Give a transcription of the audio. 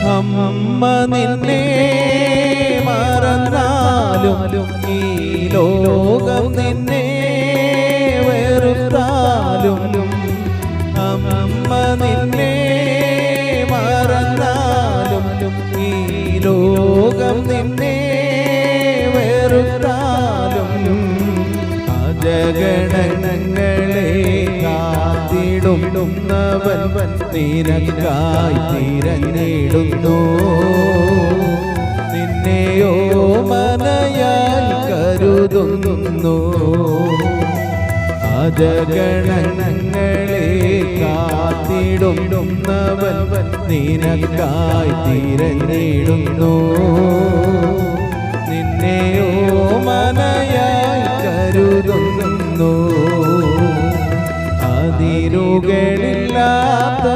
അമ്മ നിന്നെ മറന്നാലും ഈ ലോകം നിന്നെ വെറുത്താലും അമ്മ നിന്നെ മറന്നാലും ഈ ലോകം നിന്നെ വെറുത്താലും അജഗണങ്ങളെ കാത്തിടുന്നവൻ നിനക്കായി തിരഞ്ഞിടുന്നു നിന്നെയോ മനയായി കരുതുന്നു അജഗണങ്ങളെ കാത്തിടുന്നവൻ നിനക്കായി തിരഞ്ഞിടുന്നു നിന്നെയോ മനയായി കരുതുന്നു അതിരുകളില്ലാത്ത